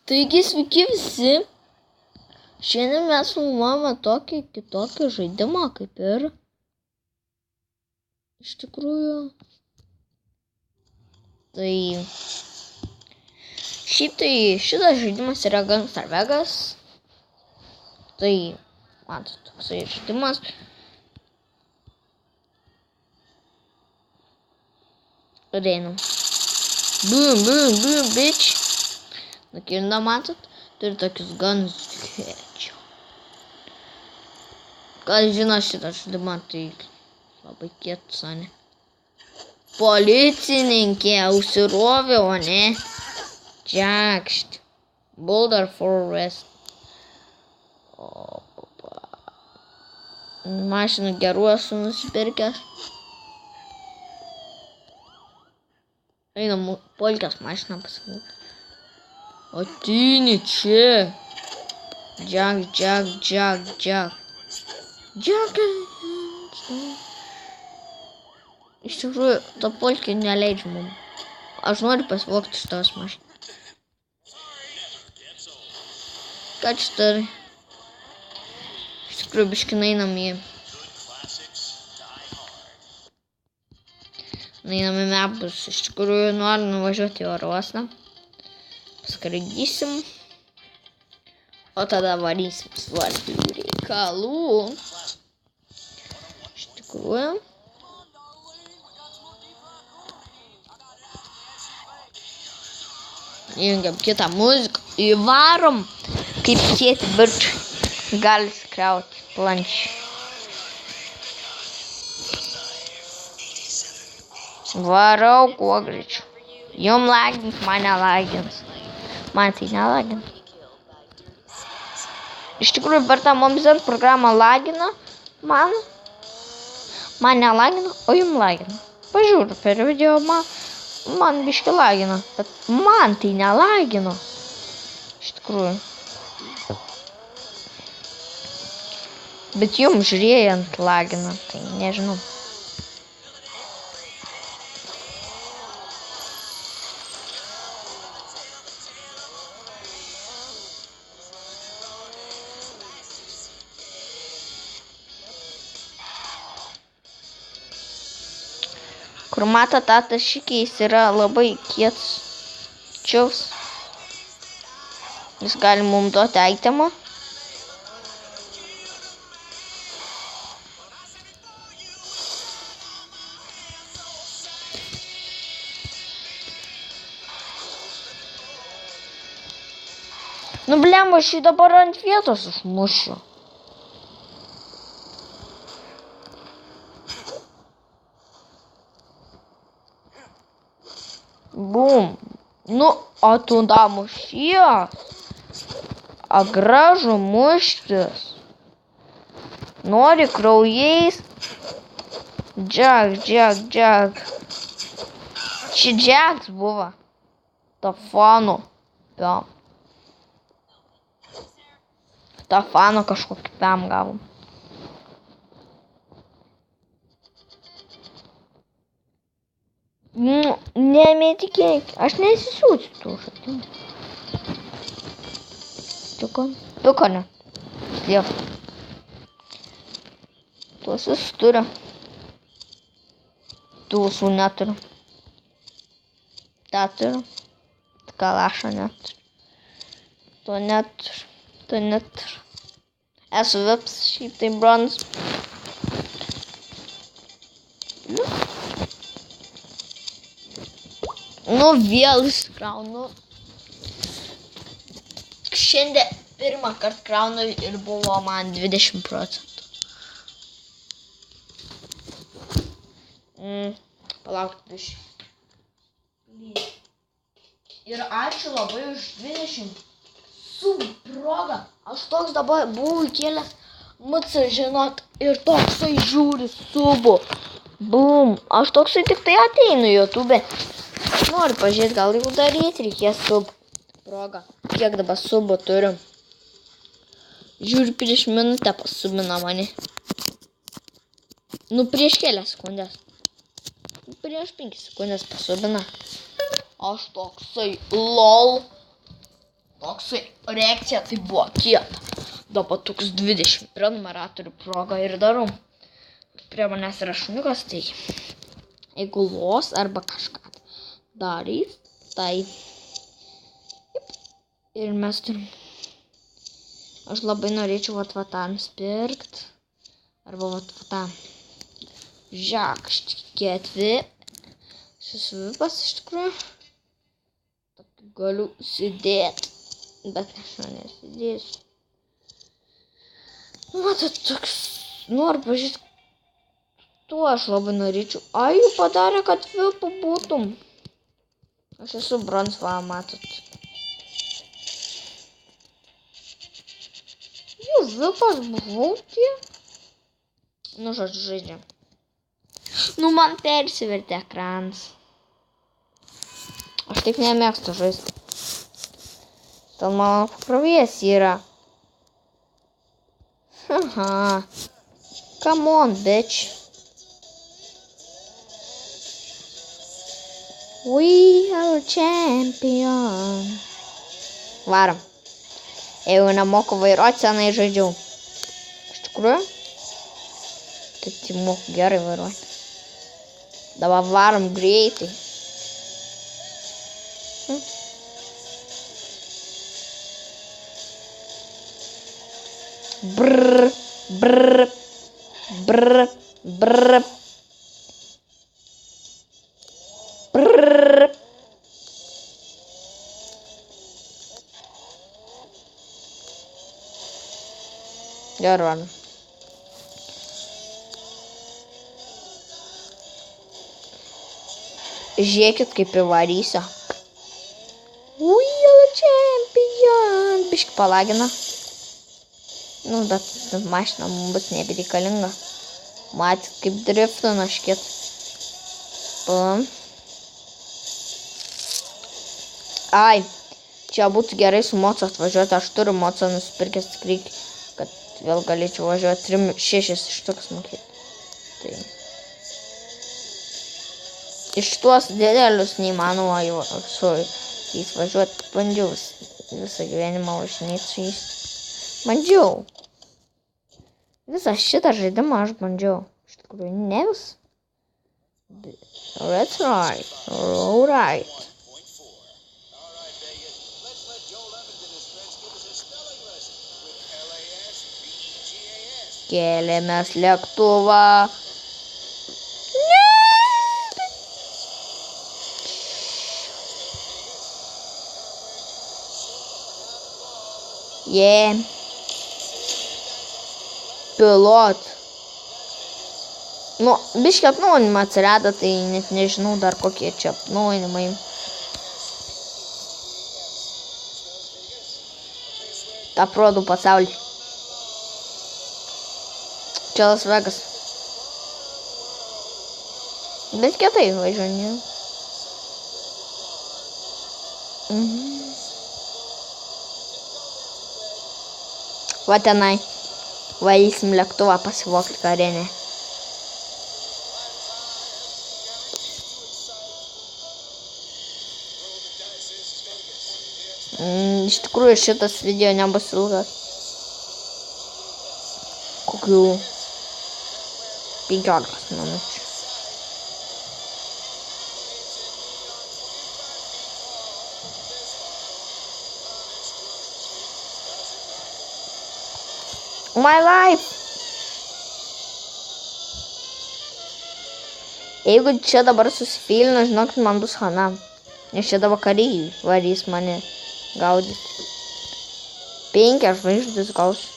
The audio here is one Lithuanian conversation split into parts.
Taigi sveiki visi. Šiandien mes filmuojame tokį kitokį žaidimą, kaip ir iš tikrųjų. Tai šitas žaidimas yra Gangster Vegas. Tai matot, toksai žaidimas. Ir einam. Boom, boom, boom, bitch. Nukirna, matot, turi tokius ganus. Kas žino šitą žaidimą, tai labai kietas, o ne? Policininkė užsirovė, o ne? Džekšt. Boulder Forest. Mašinų gerų esu nusipirkęs. Einam polkės mašiną pasakyti. Ateini čia. Džek. Iš tikrųjų, ta polkė neleidžia mum. Aš noriu pasivogti šitos mašiną. Ką čia darai? Iš tikrųjų, biškinai einam į mepus. Iš tikrųjų, noriu nuvažiuoti į oro uostą. Skraidysim. O tada varysim svarbių reikalų. Iš tikrųjų. Įjungiam kitą muziką. Įvarom. Kaip kieti birčiai. Gali skriauti plančiai. Varau kuo greičiau. Jum lagins, mane lagins. Man tai nelagina. Iš tikrųjų, per tą MomZen programą lagina. Man nelagina, o jum lagina. Pažiūriu per video, man biški lagina. Bet man tai nelagino. Iš tikrųjų. Bet jum žiūrėjant lagina, tai nežinau. Kur matot, tas šikiais yra labai kietas. Čiaus. Jis gali mums duoti itemą. Nu blem, aš jį dabar ant vietos išmušiu. Bum. Nu, o tu da mušies. A gražu muštis. Nori kraujais. Džek. Čia Džeks buvo. Tafano. Tafano kažkokį pam gavom. Nemetikėk, aš nesisiūsiu tų žaidimų. Tuko ne. Slėp. Tuos jis turi. Tų visų neturiu. Ta turiu. Kalašą neturiu. To neturiu. Esu vips, šiaip tai bronz. Nu, vėl iškraunu. Šiandien pirmą kartą kraunu ir buvo man 20%. Palaukit biškį. Ir ačiū labai už 20. Su proga. Aš toks dabar buvau įkėlęs. Mutsai, žinot, ir toksai žiūri subu. Bum. Aš toksai tik tai ateinu YouTube. Noriu pažiūrėti, gal jau daryti reikės sub. Proga. Kiek dabar subo turiu. Žiūriu, prieš minutę pasubina mane. Nu, prieš kelias sekundės. Prieš 5 sekundės pasubina. Aš toksai lol. Toksai reakcija tai buvo kieta. Dabar toks 20 prenumeratorių proga ir darau. Prie manęs yra šuniukas, tai jeigu los arba kažką darys, tai ir mes turim. Aš labai norėčiau va tą nusipirkt. Arba va tą. Žiūrėk, ketvi. Šis vipas iš tikrųjų. Tokį galiu sėdėti. Bet aš nesidėsiu. Matot, toks. Noriu pažiūrėti. Tuo aš labai norėčiau. Ai, jų padarė, kad vipu būtum. Aš esu bronzva, matot. Jų vipas buvau tie. Nu, žodžiu, žaidžiam. Nu, man persivertė ekranas. Aš taip nemėgstu žaisti. Ten mano pakrovėjas yra. Haha. Come on, bitch. We are champion. Varom. Jeigu nemoku vairuoti, senai žaidžiau. Iš tikrųjų? Tai moku gerai vairuoti. Dabar varom greitai. Brrr, brrr, brrr, brrr. Brrr. Gerai varom. Žiūrėkit, kaip įvarysiu. We are champion. Biški palagina. Nu, bet mašina mums bus nebereikalinga. Matyt, kaip driftinu škit. Pam. Ai, čia būtų gerai su mocu atvažiuoti. Aš turiu mocą nusipirkęs tikrai, kad vėl galėčiau važiuoti 3-6 štukas mokėti. Tai. Iš tuos didelius neįmanoma su jais važiuoti. Bandžiau visą gyvenimą važinėti su jais. Bandžiau. Visą šitą žaidimą aš bandžiau. Iš tikrųjų, ne vis. That's right. Alright. Kėlėmės lėktuvą. Yeah. Pilot. Nu, biški atnaujinimą atsirado, tai net nežinau dar kokie čia atnaujinimai. Aprodau pasaulį. Čia Las Vegas. Bet kietai važiuoju. Va tenai. Valysim lėktuvą pasivokti karinę. Iš tikrųjų šitas video nebus ilgas. Kokių 15 minučių. My life. Jeigu čia dabar susifilinu, žinokit, man bus hana. Nes čia dabar kariai varys mane gaudyti. 5 žvaigždės gausiu.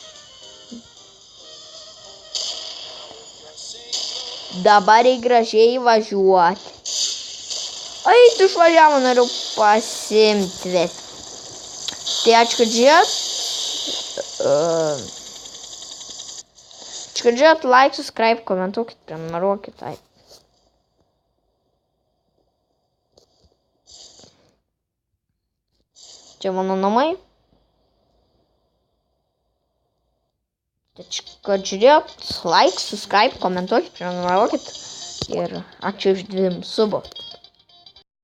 Dabar į gražiai važiuoti. Ai, tu išvažiavo, noriu pasimti. Tai ačiū, kad žiūrėt. Ačiū, kad žiūrėt, like, subscribe, komentuokit, prenumeruokit. Tai. Čia mano namai. Ačiū, kad žiūrėt, like, subscribe, komentuokit, prenumeruokit. Ir ačiū už 2 subų.